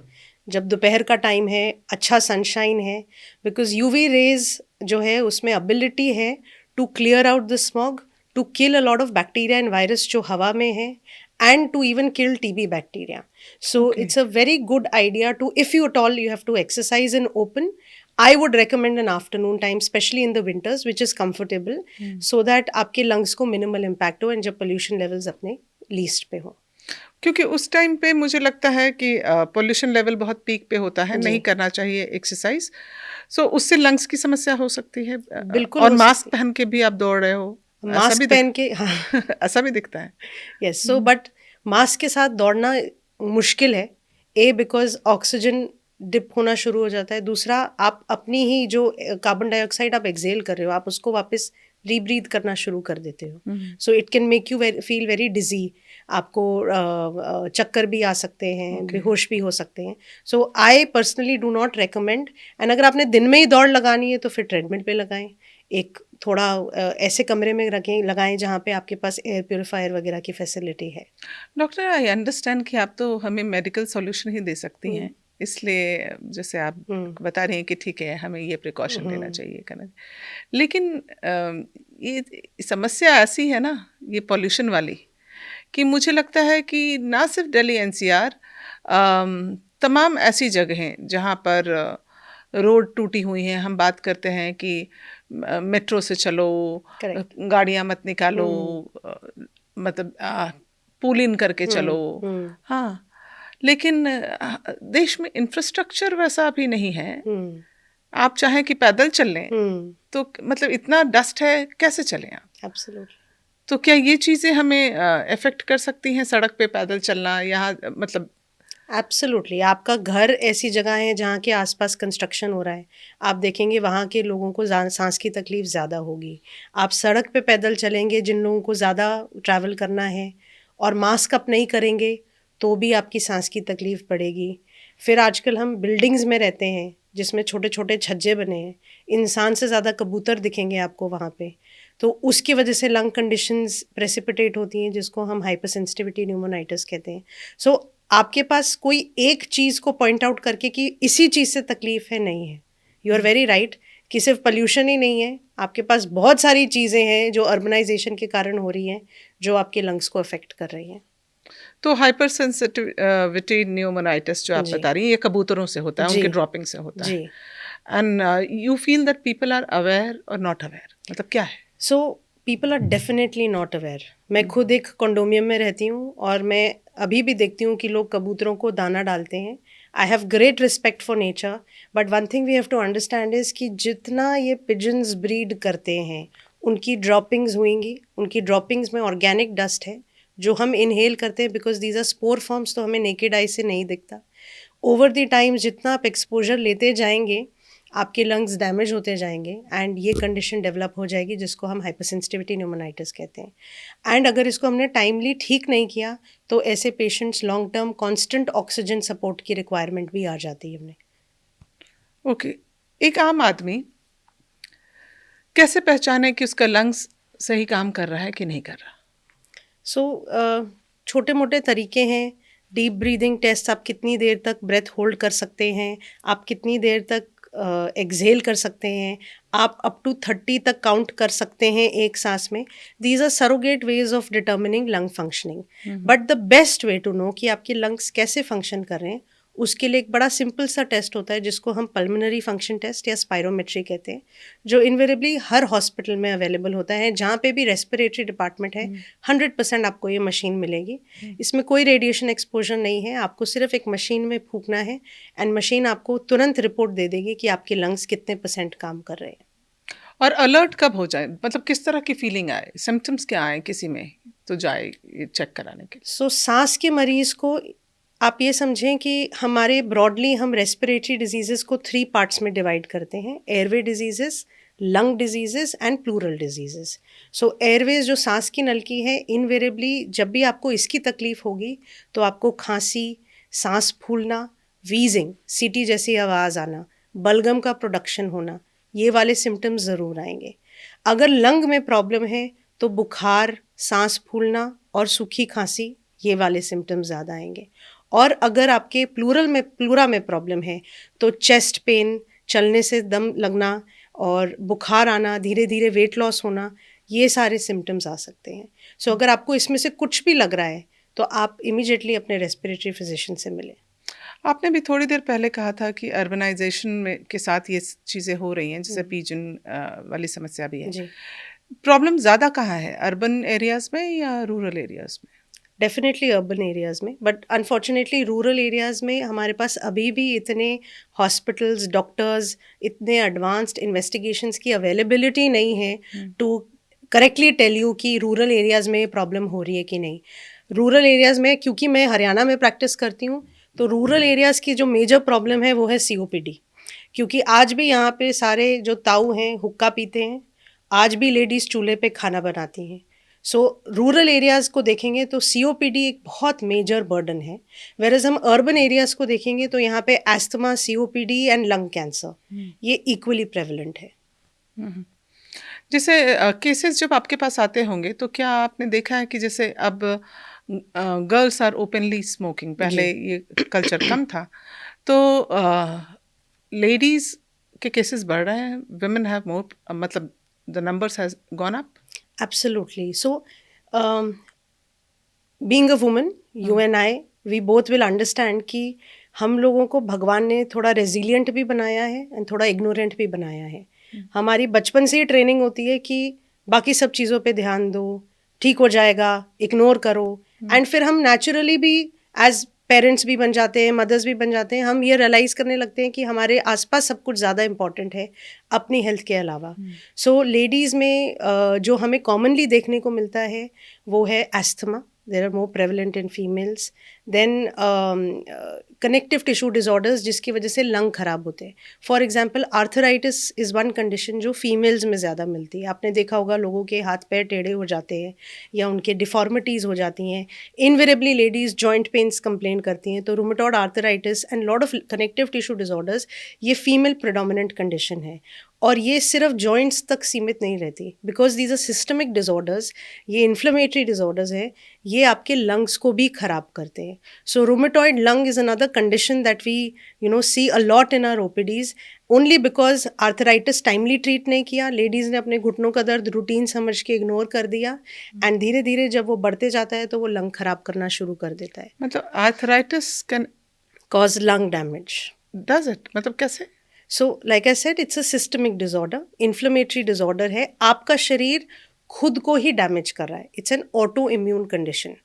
जब दोपहर का टाइम है, अच्छा सनशाइन है, बिकॉज यूवी रेज जो है उसमें एबिलिटी है to clear out the smog, to kill a lot of bacteria and virus जो हवा में है, and to even kill TB bacteria. So it's a very good idea to, if you at all you have to exercise in open, I would recommend an afternoon time, especially in the winters, which is comfortable, so that आपके lungs को minimal impact हो and जब pollution levels अपने least पे हो. क्योंकि उस टाइम पे मुझे लगता है कि पोल्यूशन लेवल बहुत पीक पे होता है, जी। नहीं करना चाहिए एक्सरसाइज। सो उससे लंग्स की समस्या हो सकती है। बिल्कुल और हो मास्क सकती पहन के भी आप दौड़ रहे हो, है। ऐसा मास्क भी दिख पहन के हाँ, ऐसा भी दिखता है। यस, सो बट मास्क के साथ दौड़ना मुश्किल है। बिकॉज ऑक्सीजन डिप होना शुरू हो जाता है। दूसरा, आप अपनी ही जो कार्बन डाइऑक्साइड आप एक्सेल कर रहे हो, आप उसको वापस रीब्रीथ करना शुरू कर देते हो। So it can make you feel very dizzy. आपको चक्कर भी आ सकते हैं, Okay. बेहोश भी हो सकते हैं। So I personally do not recommend. And अगर आपने दिन में ही दौड़ लगानी है तो फिर ट्रेडमिल पे लगाएं। एक थोड़ा ऐसे कमरे में रखें, लगाएं जहाँ पे आपके पास एयर प्योरीफायर वगैरह की फैसिलिटी है। डॉक्टर, आई अंडरस्टैंड कि आप तो हमें मेडिकल सॉल्यूशन ही दे सकती हैं, इसलिए जैसे आप हम्म बता रही हैं कि ठीक है, हमें ये प्रिकॉशन लेना हम्म चाहिए करना। लेकिन ये समस्या ऐसी है ना, ये पॉल्यूशन वाली, कि मुझे लगता है कि ना सिर्फ दिल्ली एनसीआर, तमाम ऐसी जगहें जहाँ पर रोड टूटी हुई हैं, हम बात करते हैं कि मेट्रो से चलो, करेक्ट। गाड़ियाँ मत निकालो, मतलब पुल इन करके चलो। हम्म हाँ, लेकिन देश में इंफ्रास्ट्रक्चर वैसा भी नहीं है। हम्म आप चाहें कि पैदल चल लें हम्म तो मतलब इतना डस्ट है, कैसे चलें आप? एब्सोल्युटली। तो क्या ये चीज़ें हमें अफेक्ट कर सकती हैं, सड़क पे पैदल चलना, यहाँ मतलब? एब्सोल्युटली, आपका घर ऐसी जगह है जहाँ के आसपास कंस्ट्रक्शन हो रहा है, आप देखेंगे वहाँ के लोगों को सांस की तकलीफ ज़्यादा होगी। आप सड़क पे पैदल चलेंगे, जिन लोगों को ज़्यादा ट्रैवल करना है, और मास्क अप नहीं करेंगे तो भी आपकी सांस की तकलीफ बढ़ेगी। फिर आजकल हम बिल्डिंग्स में रहते हैं जिसमें छोटे छोटे छज्जे बने हैं, इंसान से ज़्यादा कबूतर दिखेंगे आपको वहाँ पे। तो उसकी वजह से लंग कंडीशंस प्रेसिपिटेट होती हैं, जिसको हम हाइपर सेंसिटिविटी न्यूमोनाइटिस कहते हैं। सो आपके पास कोई एक चीज़ को पॉइंट आउट करके कि इसी चीज़ से तकलीफ है, नहीं है। यू आर वेरी राइट कि सिर्फ पोल्यूशन ही नहीं है, आपके पास बहुत सारी चीज़ें हैं जो अर्बनाइजेशन के कारण हो रही हैं, जो आपके लंग्स को अफेक्ट कर रही हैं। तो हाइपर सेंसिटिविटी न्यूमोनाइटिस जो आप जी बता रही हैं, ये कबूतरों से होता है, जी उनके ड्रॉपिंग से होता जी। है। And you feel that people are aware और नॉट अवेयर, मतलब क्या है? So people are definitely not aware. मैं खुद एक कंडोमियम में रहती हूँ और मैं अभी भी देखती हूँ कि लोग कबूतरों को दाना डालते हैं। I have great respect for nature, but one thing we have to understand is कि जितना ये पिजन्स ब्रीड करते हैं, उनकी ड्रॉपिंग्स हुएंगी, उनकी ड्रॉपिंग्स में ऑर्गेनिक डस्ट है जो हम इनहेल करते हैं, because these are spore forms, तो हमें नेकेड आई से नहीं दिखता। ओवर द टाइम जितना आप एक्सपोजर लेते जाएंगे, आपके लंग्स डैमेज होते जाएंगे एंड ये कंडीशन डेवलप हो जाएगी जिसको हम हाइपरसेंसिटिविटी न्यूमोनाइटिस कहते हैं। एंड अगर इसको हमने टाइमली ठीक नहीं किया तो ऐसे patients long term constant oxygen support की रिक्वायरमेंट भी आ जाती है हमने। ओके, एक आम आदमी कैसे पहचाने कि उसका लंग्स सही काम कर रहा है कि नहीं कर रहा? सो छोटे मोटे तरीके हैं। डीप ब्रीदिंग टेस्ट, आप कितनी देर तक ब्रेथ होल्ड कर सकते हैं, आप कितनी देर तक एक्सहेल कर सकते हैं, आप अप टू 30 तक काउंट कर सकते हैं एक सांस में। These are surrogate ways of determining lung functioning. But the best way to know कि आपके लंग्स कैसे फंक्शन कर रहे हैं, उसके लिए एक बड़ा सिंपल सा टेस्ट होता है जिसको हम पल्मोनरी फंक्शन टेस्ट या स्पायरोमेट्री कहते हैं, जो इन्वेरेबली हर हॉस्पिटल में अवेलेबल होता है। जहाँ पे भी रेस्पिरेटरी डिपार्टमेंट है, 100% आपको ये मशीन मिलेगी। इसमें कोई रेडिएशन एक्सपोजर नहीं है, आपको सिर्फ एक मशीन में फूंकना है एंड मशीन आपको तुरंत रिपोर्ट दे देगी कि आपके लंग्स कितने % काम कर रहे हैं। और अलर्ट कब हो जाए, मतलब किस तरह की फीलिंग आए, सिम्टम्स क्या आए किसी में, तो जाए ये चेक कराने के लिए? सो सांस के मरीज को आप ये समझें कि हमारे ब्रॉडली हम रेस्पिरेटरी डिजीजेस को 3 पार्ट्स में डिवाइड करते हैं: airway diseases, lung diseases and pleural diseases. So airways जो सांस की नलकी है, इनवेरेबली जब भी आपको इसकी तकलीफ होगी तो आपको खांसी, सांस फूलना, वीजिंग, सीटी जैसी आवाज़ आना, बलगम का प्रोडक्शन होना, ये वाले सिम्टम्स ज़रूर आएंगे। अगर लंग में प्रॉब्लम है तो बुखार, सांस फूलना और सूखी खांसी, ये वाले सिम्टम्स ज़्यादा आएंगे। और अगर आपके प्लूरा में प्रॉब्लम है तो चेस्ट पेन, चलने से दम लगना और बुखार आना, धीरे धीरे वेट लॉस होना, ये सारे सिम्टम्स आ सकते हैं। सो अगर आपको इसमें से कुछ भी लग रहा है तो आप इमीडिएटली अपने रेस्पिरेटरी फिजिशियन से मिलें। आपने भी थोड़ी देर पहले कहा था कि अर्बनाइजेशन में के साथ ये चीज़ें हो रही हैं, जैसे पीजन वाली समस्या भी है। जी। प्रॉब्लम ज़्यादा कहाँ है, अर्बन एरियाज़ में या रूरल एरियाज़ में? डेफिनेटली अर्बन एरियाज़ में, बट अनफॉर्चुनेटली रूरल एरियाज़ में हमारे पास अभी भी इतने हॉस्पिटल्स, डॉक्टर्स, इतने एडवांस्ड इन्वेस्टिगेशंस की अवेलेबिलिटी नहीं है टू करेक्टली टेल यू कि रूरल एरियाज़ में प्रॉब्लम हो रही है कि नहीं। रूरल एरियाज़ में, क्योंकि मैं हरियाणा में प्रैक्टिस करती हूँ, तो रूरल एरियाज़ की जो मेजर प्रॉब्लम है वो है सीओपीडी। क्योंकि आज भी यहाँ पे सारे जो ताऊ हैं हुक्का पीते हैं, आज भी लेडीज़ चूल्हे पे खाना बनाती हैं। सो रूरल एरियाज़ को देखेंगे तो सीओपीडी एक बहुत मेजर बर्डन है, वेरएज़ हम अर्बन एरियाज़ को देखेंगे तो यहाँ पे asthma, COPD and lung cancer ये इक्वली प्रेवलेंट है। जैसे केसेस जब आपके पास आते होंगे तो क्या आपने देखा है कि जैसे अब गर्ल्स आर ओपनली स्मोकिंग, पहले ये कल्चर कम था, तो लेडीज के केसेस बढ़ रहे हैं, वुमेन हैव मोर, मतलब the numbers has gone up? Absolutely. So, being a woman, you and I, we both will understand कि हम लोगों को भगवान ने थोड़ा रेजिलियंट भी बनाया है एंड थोड़ा इग्नोरेंट भी बनाया है। हमारी बचपन से ही ट्रेनिंग होती है कि बाकी सब चीज़ों पे ध्यान दो, ठीक हो जाएगा, इग्नोर करो, एंड फिर हम नेचुरली भी एज पेरेंट्स भी बन जाते हैं, मदर्स भी बन जाते हैं, हम ये रियलाइज करने लगते हैं कि हमारे आसपास सब कुछ ज़्यादा इंपॉर्टेंट है अपनी हेल्थ के अलावा। सो लेडीज़ में जो हमें कॉमनली देखने को मिलता है वो है asthma, there are more prevalent in females. Then connective tissue disorders जिसकी वजह से लंग खराब होते हैं। For example arthritis is one condition जो फीमेल्स में ज़्यादा मिलती है। आपने देखा होगा लोगों के हाथ पैर टेढ़े हो जाते हैं या उनके डिफॉर्मिटीज़ हो जाती हैं। Invariably ladies joint pains complain करती हैं। तो rheumatoid arthritis and lot of connective tissue disorders ये फीमेल प्रेडोमिनेंट कंडीशन है, और ये सिर्फ जॉइंट्स तक सीमित नहीं रहती, because these are systemic disorders, ये इन्फ्लेमेटरी डिसऑर्डर्स है, ये आपके लंग्स को भी खराब करते हैं। So rheumatoid lung is another condition that we see a lot in our OPDs, only because arthritis timely treat नहीं किया, लेडीज़ ने अपने घुटनों का दर्द रूटीन समझ के इग्नोर कर दिया, एंड धीरे धीरे जब वो बढ़ते जाता है तो वो लंग खराब करना शुरू कर देता है। मतलब arthritis can cause lung damage. Does it, मतलब कैसे? So like I said, it's a systemic disorder, inflammatory disorder है, आपका शरीर खुद को ही डैमेज कर रहा है, it's an auto immune condition.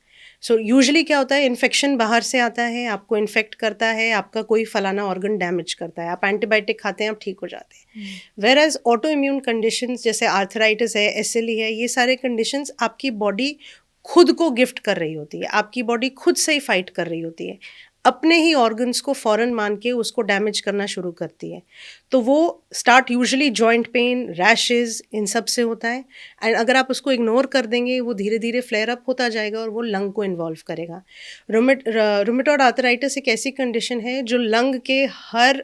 So usually क्या होता है, इन्फेक्शन बाहर से आता है, आपको इन्फेक्ट करता है, आपका कोई फलाना ऑर्गन डैमेज करता है, आप एंटीबायोटिक खाते हैं, आप ठीक हो जाते हैं। Where as autoimmune conditions जैसे आर्थराइटिस है, एसएलई है, ये सारे कंडीशंस आपकी बॉडी खुद को गिफ्ट कर रही होती है, आपकी बॉडी खुद से ही फाइट कर रही होती है, अपने ही ऑर्गन्स को फॉरेन मान के उसको डैमेज करना शुरू करती है। तो वो start usually joint pain, rashes, इन सब से होता है, एंड अगर आप उसको इग्नोर कर देंगे वो धीरे धीरे फ्लेयर अप होता जाएगा और वो लंग को इन्वॉल्व करेगा। रूमेटॉइड आर्थराइटिस एक ऐसी कंडीशन है जो लंग के हर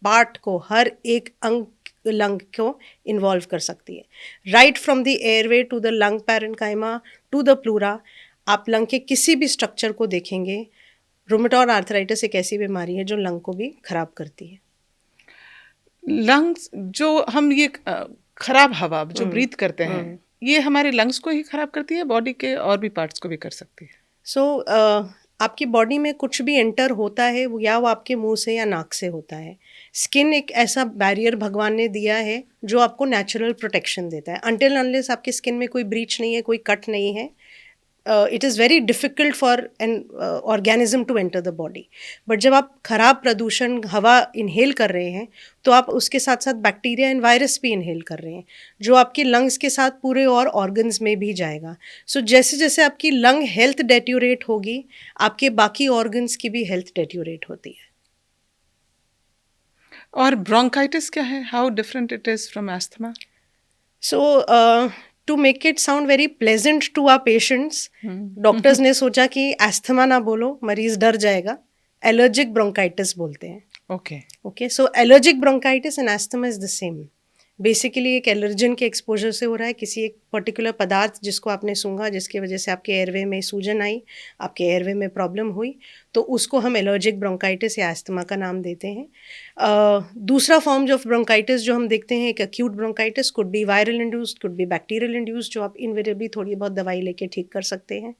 पार्ट को, हर एक अंग लंग को इन्वॉल्व कर सकती है, right from the airway to the lung parenchyma to the pleura. आप लंग के किसी भी स्ट्रक्चर को देखेंगे, रूमेटॉइड आर्थराइटिस एक ऐसी बीमारी है जो लंग को भी खराब करती है। लंग्स जो हम ये खराब हवा जो ब्रीथ करते हैं, ये हमारे लंग्स को ही खराब करती है, बॉडी के और भी पार्ट्स को भी कर सकती है? सो आपकी बॉडी में कुछ भी एंटर होता है वो या वो आपके मुंह से या नाक से होता है। स्किन एक ऐसा बैरियर भगवान ने दिया है जो आपको नेचुरल प्रोटेक्शन देता है। अनटिल अनलेस आपकी स्किन में कोई ब्रीच नहीं है, कोई कट नहीं है, it is very difficult for an organism to enter the body. But जब आप खराब प्रदूषण हवा इनहेल कर रहे हैं तो आप उसके साथ साथ बैक्टीरिया एंड वायरस भी इनहेल कर रहे हैं, जो आपके लंग्स के साथ पूरे और ऑर्गन्स में भी जाएगा। सो जैसे जैसे आपकी लंग हेल्थ डेट्यूरेट होगी, आपके बाकी ऑर्गन्स की भी हेल्थ डेट्यूरेट होती है। और ब्रोंकाइटिस क्या है? How different it is from asthma? So to make it sound very pleasant to our patients, doctors ने सोचा कि एस्थमा ना बोलो, मरीज डर जाएगा, एलर्जिक ब्रोंकाइटिस बोलते हैं। Okay, so allergic bronchitis and asthma is the same. Basically एक एलर्जन के एक्सपोजर से हो रहा है, किसी एक पर्टिकुलर पदार्थ जिसको आपने सूंघा, जिसकी वजह से आपके एयरवे में सूजन आई, आपके एयरवे में प्रॉब्लम हुई, तो उसको हम एलर्जिक ब्रोंकाइटिस या एस्थमा का नाम देते हैं। दूसरा फॉर्म ऑफ ब्रोंकाइटिस जो हम देखते हैं, एक acute bronchitis, could be viral induced, could be bacterial induced, जो आप इनवेरिएबली थोड़ी बहुत दवाई लेके ठीक कर सकते हैं।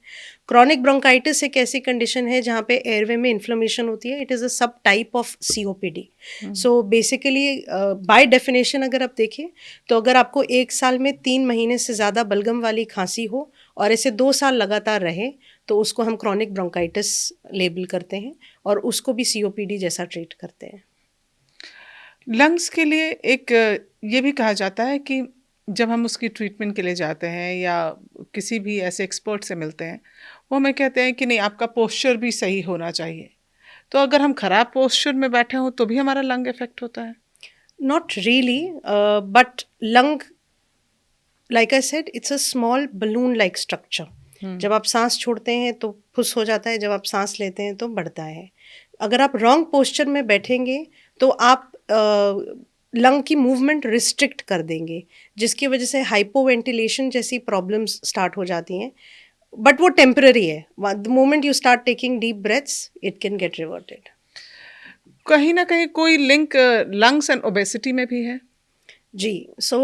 क्रॉनिक ब्रोंकाइटिस एक ऐसी कंडीशन है जहाँ पे एयरवे में इन्फ्लेमेशन होती है, इट इज़ अ सब type of COPD. So basically by definition अगर आप देखें तो अगर आपको 1 साल में 3 महीने से ज़्यादा बलगम वाली खांसी हो और ऐसे 2 साल लगातार रहे तो उसको हम क्रॉनिक ब्रोंकाइटिस लेबल करते हैं और उसको भी COPD जैसा ट्रीट करते हैं। लंग्स के लिए एक ये भी कहा जाता है कि जब हम उसकी ट्रीटमेंट के लिए जाते हैं या किसी भी ऐसे एक्सपर्ट से मिलते हैं, वो हमें कहते हैं कि नहीं, आपका पोस्चर भी सही होना चाहिए। तो अगर हम खराब पोस्चर में बैठे हों तो भी हमारा लंग इफेक्ट होता है? Not really, but lung, like I said, it's a small balloon-like structure. जब आप सांस छोड़ते हैं तो फुस हो जाता है, जब आप सांस लेते हैं तो बढ़ता है। अगर आप रॉन्ग पोस्चर में बैठेंगे तो आप लंग की मूवमेंट रिस्ट्रिक्ट कर देंगे, जिसकी वजह से हाइपोवेंटिलेशन जैसी प्रॉब्लम्स स्टार्ट हो जाती हैं, बट वो टेम्पररी है। The moment you start taking deep breaths it can get reverted. कहीं ना कहीं कोई लिंक लंग्स एंड ओबेसिटी में भी है? जी, सो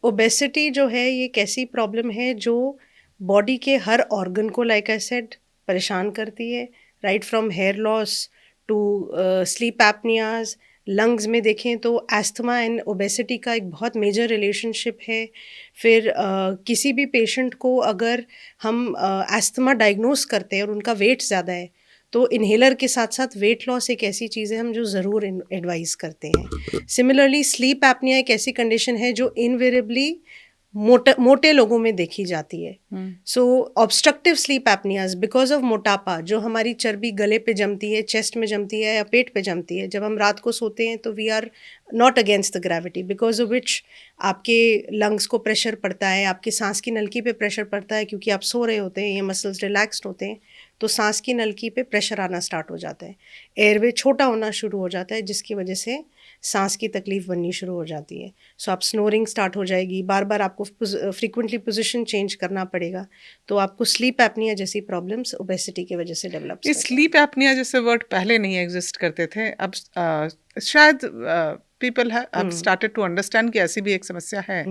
ओबेसिटी जो है ये एक ऐसी प्रॉब्लम है जो बॉडी के हर ऑर्गन को, लाइक आई सेड, परेशान करती है, right from hair loss to sleep apneas. Lungs में देखें तो एस्थमा एंड ओबेसिटी का एक बहुत मेजर रिलेशनशिप है। फिर किसी भी पेशेंट को अगर हम एस्थमा डायग्नोस करते हैं और उनका वेट ज़्यादा है तो इन्हेलर के साथ साथ वेट लॉस एक ऐसी चीज़ है हम जो ज़रूर एडवाइस करते हैं। सिमिलरली स्लीप एपनिया एक ऐसी कंडीशन है जो इनवेरेबली मोटे लोगों में देखी जाती है। सो ऑब्स्ट्रक्टिव स्लीप एपनियाज बिकॉज ऑफ मोटापा, जो हमारी चर्बी गले पे जमती है, चेस्ट में जमती है या पेट पे जमती है, जब हम रात को सोते हैं तो we are not against the gravity, because of which आपके लंग्स को प्रेशर पड़ता है, आपकी सांस की नलकी पे प्रेशर पड़ता है, क्योंकि आप सो रहे होते हैं, ये मसल्स रिलैक्स्ड होते हैं, तो सांस की नलकी पे प्रेशर आना स्टार्ट हो जाता है, एयरवे छोटा होना शुरू हो जाता है, जिसकी वजह से सांस की तकलीफ बननी शुरू हो जाती है। सो आप स्नोरिंग स्टार्ट हो जाएगी, बार बार आपको फ्रीक्वेंटली पोजीशन चेंज करना पड़ेगा, तो आपको स्लीप एपनिया जैसी प्रॉब्लम्स ओबेसिटी की वजह से डेवलप। ये स्लीप एपनिया जैसे वर्ड पहले नहीं एग्जिस्ट करते थे, अब शायद people have started to understand कि ऐसी भी एक समस्या है,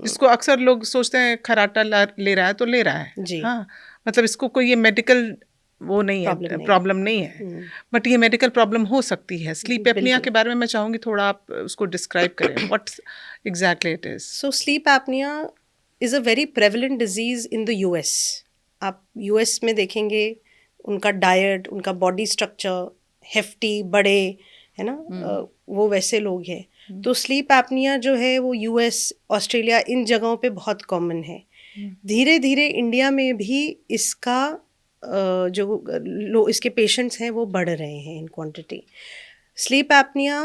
जिसको अक्सर लोग सोचते हैं खर्राटा ले रहा है तो ले रहा है जी। हाँ, मतलब इसको कोई ये मेडिकल वो नहीं है, प्रॉब्लम नहीं है, बट ये मेडिकल प्रॉब्लम हो सकती है। स्लीप एपनिया के बारे में मैं चाहूँगी थोड़ा आप उसको डिस्क्राइब करें, what exactly it is. So sleep apnoea is a very prevalent disease in the US। आप US में देखेंगे उनका डाइट, उनका बॉडी स्ट्रक्चर, हेफ्टी, बड़े, है ना, वो वैसे लोग हैं। तो स्लीप एपनिया जो है वो US, ऑस्ट्रेलिया, इन जगहों पे बहुत कॉमन है। धीरे धीरे इंडिया में भी इसका जो इसके पेशेंट्स हैं वो बढ़ रहे हैं in quantity. Sleep apnoea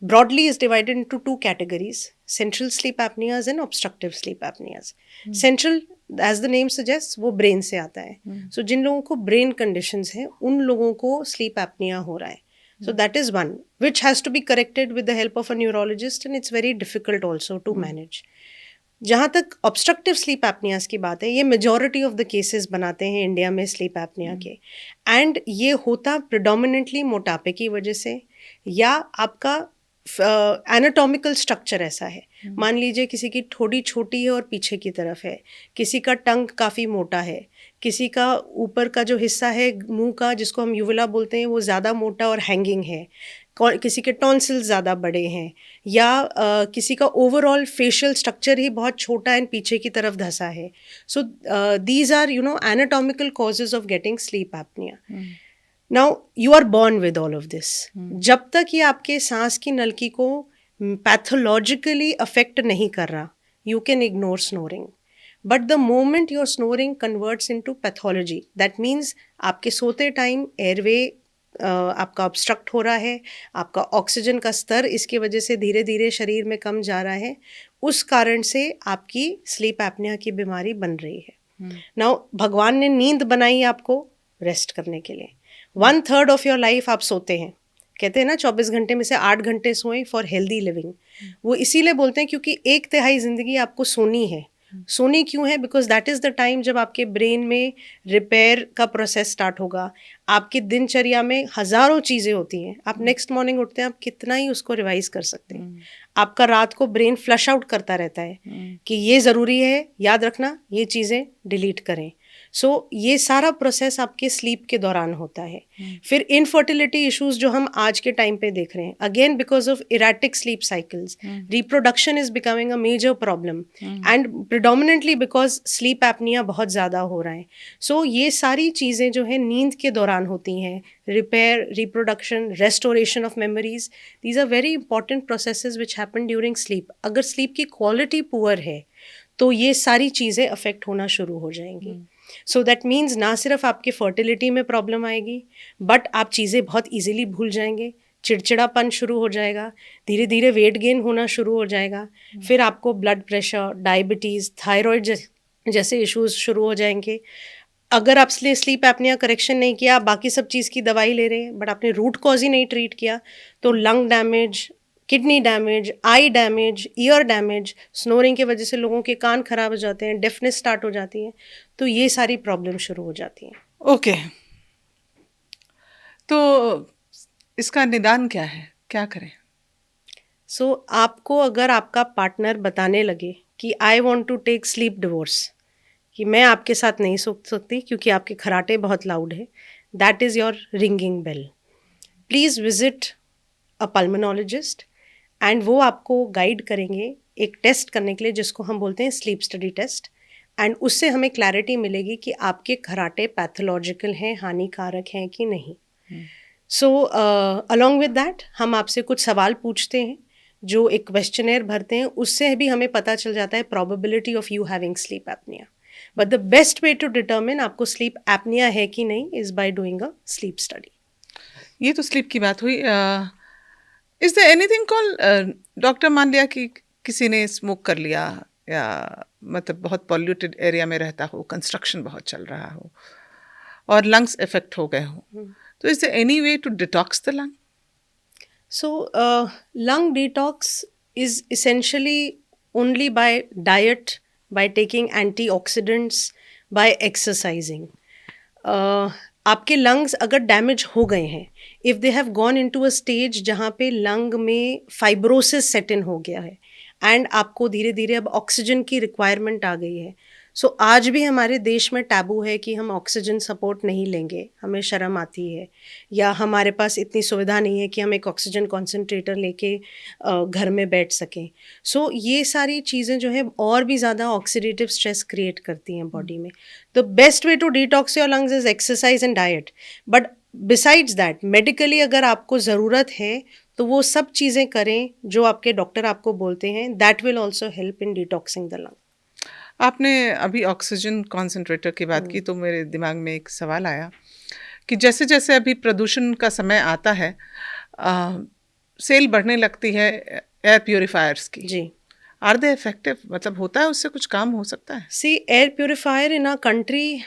broadly is divided into two categories: central sleep apneas and obstructive sleep apneas. Central, as the name suggests, वो brain से आता है। So जिन लोगों को brain conditions हैं उन लोगों को sleep apnea हो रहा है। So that is one which has to be corrected with the help of a neurologist, and it's very difficult also to manage. जहाँ तक ऑब्स्ट्रक्टिव स्लीप एपनियाज की बात है, ये मेजॉरिटी ऑफ द केसेस बनाते हैं इंडिया में स्लीप एपनिया के, एंड ये होता प्रिडोमिनेंटली मोटापे की वजह से, या आपका एनाटॉमिकल स्ट्रक्चर ऐसा है। मान लीजिए किसी की ठोड़ी छोटी है और पीछे की तरफ है, किसी का टंग काफ़ी मोटा है, किसी का ऊपर का जो हिस्सा है मुंह का, जिसको हम यूवुला बोलते हैं, वो ज़्यादा मोटा और हैंगिंग है, किसी के टॉन्सिल्स ज़्यादा बड़े हैं, या किसी का ओवरऑल फेशियल स्ट्रक्चर ही बहुत छोटा एंड पीछे की तरफ धंसा है। So these are anatomical causes of getting sleep apnea. Now you are born with all of this. जब तक ये आपके सांस की नलकी को पैथोलॉजिकली अफेक्ट नहीं कर रहा, you can ignore snoring, but the moment your snoring converts into pathology, that means आपके सोते टाइम एयरवे आपका ऑब्स्ट्रक्ट हो रहा है, आपका ऑक्सीजन का स्तर इसकी वजह से धीरे धीरे शरीर में कम जा रहा है, उस कारण से आपकी स्लीप एपनिया की बीमारी बन रही है। नाउ भगवान ने नींद बनाई आपको रेस्ट करने के लिए। 1/3 ऑफ योर लाइफ आप सोते हैं, कहते हैं ना 24 घंटे में से 8 घंटे सोएं फॉर हेल्दी लिविंग। वो इसीलिए बोलते हैं क्योंकि 1/3 ज़िंदगी आपको सोनी है। सोनी क्यों है? Because that is the time जब आपके ब्रेन में रिपेयर का प्रोसेस स्टार्ट होगा। आपकी दिनचर्या में हज़ारों चीज़ें होती हैं, आप नेक्स्ट मॉर्निंग उठते हैं, आप कितना ही उसको रिवाइज कर सकते हैं। आपका रात को ब्रेन फ्लश आउट करता रहता है कि ये ज़रूरी है, याद रखना, ये चीज़ें डिलीट करें। सो ये सारा प्रोसेस आपके स्लीप के दौरान होता है। फिर इनफर्टिलिटी इश्यूज जो हम आज के टाइम पे देख रहे हैं, again because of erratic sleep cycles, reproduction is becoming a major problem and predominantly because sleep apnea बहुत ज़्यादा हो रहा है। सो ये सारी चीज़ें जो है नींद के दौरान होती हैं, repair, reproduction, restoration of memories, these are very important processes which happen during sleep. अगर स्लीप की क्वालिटी पुअर है तो ये सारी चीज़ें अफेक्ट होना शुरू हो जाएंगी। सो दैट मीन्स ना सिर्फ आपके फर्टिलिटी में प्रॉब्लम आएगी, बट आप चीज़ें बहुत ईजिली भूल जाएंगे, चिड़चिड़ापन शुरू हो जाएगा, धीरे धीरे वेट गेन होना शुरू हो जाएगा, फिर आपको ब्लड प्रेशर, डायबिटीज़, थायराइड जैसे इश्यूज शुरू हो जाएंगे। अगर आपने स्लीप एपनिया करेक्शन नहीं किया, आप बाकी सब चीज़ की दवाई ले रहे हैं बट आपने रूट कॉज ही नहीं ट्रीट किया, तो लंग डैमेज, किडनी डैमेज, आई डैमेज, ईयर डैमेज, स्नोरिंग की वजह से लोगों के कान खराब हो जाते हैं, डेफनेस स्टार्ट हो जाती है, तो ये सारी प्रॉब्लम शुरू हो जाती हैं। ओके, तो इसका निदान क्या है, क्या करें? सो आपको अगर आपका पार्टनर बताने लगे कि I want to take sleep divorce, कि मैं आपके साथ नहीं सो सकती क्योंकि आपके खराटे बहुत लाउड है, that is your ringing bell. Please visit a pulmonologist and वो आपको गाइड करेंगे एक टेस्ट करने के लिए जिसको हम बोलते हैं स्लीप स्टडी टेस्ट, एंड उससे हमें क्लैरिटी मिलेगी कि आपके खराटे पैथोलॉजिकल हैं, हानिकारक हैं कि नहीं। सो अलॉन्ग विद दैट हम आपसे कुछ सवाल पूछते हैं, जो एक क्वेश्चनेयर भरते हैं, उससे भी हमें पता चल जाता है probability of you having sleep apnea. But the best way to determine आपको स्लीप एपनिया है कि नहीं is by doing a sleep study. ये तो स्लीप की बात हुई। Is there anything call, doctor मान लिया कि किसी ने स्मोक कर लिया या मतलब बहुत पॉल्यूटेड एरिया में रहता हो, कंस्ट्रक्शन बहुत चल रहा हो और लंग्स इफेक्ट हो गए हो, तो is there any way to detox the lung? So, lung detox is essentially only by diet, by taking antioxidants, by exercising. आपके लंग्स अगर डैमेज हो गए हैं, if they have gone into a stage जहाँ पे लंग में फाइब्रोसिस सेट इन हो गया है एंड आपको धीरे धीरे अब ऑक्सीजन की रिक्वायरमेंट आ गई है। सो आज भी हमारे देश में टैबू है कि हम ऑक्सीजन सपोर्ट नहीं लेंगे, हमें शर्म आती है, या हमारे पास इतनी सुविधा नहीं है कि हम एक ऑक्सीजन कॉन्सेंट्रेटर लेके घर में बैठ सकें। सो ये सारी चीज़ें जो है और भी ज़्यादा ऑक्सीडेटिव स्ट्रेस क्रिएट करती हैं बॉडी में। The best way to detox your lungs is exercise and diet, but besides that medically अगर आपको ज़रूरत है तो वो सब चीज़ें करें जो आपके डॉक्टर आपको बोलते हैं, that will also help in detoxing the lung. आपने अभी ऑक्सीजन कॉन्सेंट्रेटर की बात की तो मेरे दिमाग में एक सवाल आया कि जैसे जैसे अभी प्रदूषण का समय आता है, सेल बढ़ने लगती है एयर प्योरीफायर्स की। जी, आर दे इफेक्टिव? मतलब होता है उससे कुछ काम हो सकता है? See air purifier in our country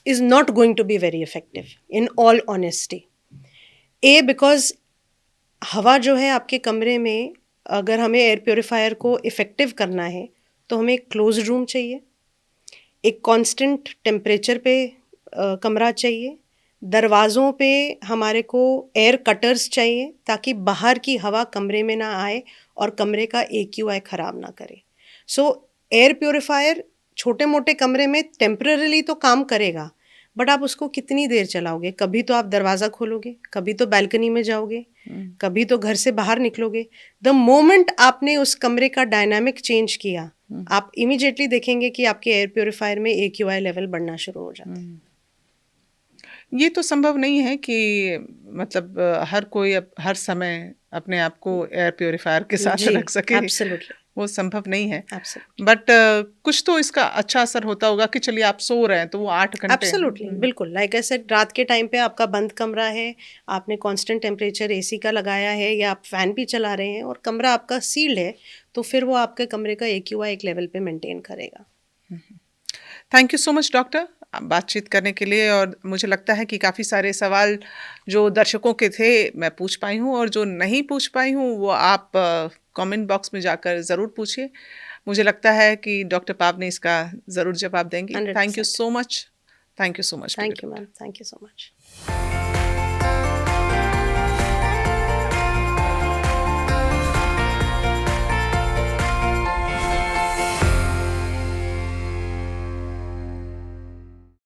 is not going to be very effective in all honesty. Because हवा जो है आपके कमरे में, अगर हमें एयर प्योरीफायर को इफ़ेक्टिव करना है तो हमें एक क्लोज रूम चाहिए, एक कांस्टेंट टेम्परेचर पे कमरा चाहिए, दरवाज़ों पे हमारे को एयर कटर्स चाहिए ताकि बाहर की हवा कमरे में ना आए और कमरे का AQI ख़राब ना करे। सो एयर प्योरीफायर छोटे मोटे कमरे में टेम्पररीली तो काम करेगा, बट आप उसको कितनी देर चलाओगे? कभी तो आप दरवाज़ा खोलोगे, कभी तो बैल्कनी में जाओगे, कभी तो घर से बाहर निकलोगे। द मोमेंट आपने उस कमरे का डायनामिक चेंज किया, आप इमीडिएटली देखेंगे कि आपके एयर प्योरीफायर में AQI लेवल बढ़ना शुरू हो जाता है। ये तो संभव नहीं है कि मतलब हर कोई हर समय अपने आप को एयर प्योरीफायर के साथ जी, रख सके, एब्सोल्युटली, वो संभव नहीं है। एब्सोल्युटली, बट कुछ तो इसका अच्छा असर होता होगा कि चलिए आप सो रहे हैं तो वो 8 घंटे। एब्सोल्युटली, बिल्कुल। लाइक आई सेड, रात के टाइम पे आपका बंद कमरा है, आपने कांस्टेंट टेम्परेचर AC का लगाया है या आप फैन भी चला रहे हैं और कमरा आपका सील्ड है, तो फिर वो आपके कमरे का AQI एक लेवल पे मेंटेन करेगा। Thank you so much doctor बातचीत करने के लिए, और मुझे लगता है कि काफ़ी सारे सवाल जो दर्शकों के थे मैं पूछ पाई हूँ, और जो नहीं पूछ पाई हूँ वो आप कमेंट बॉक्स में जाकर ज़रूर पूछिए। मुझे लगता है कि डॉक्टर पावनी इसका ज़रूर जवाब देंगी। Thank you 100%। So much, thank you so much. Thank you ma'am, thank you so much.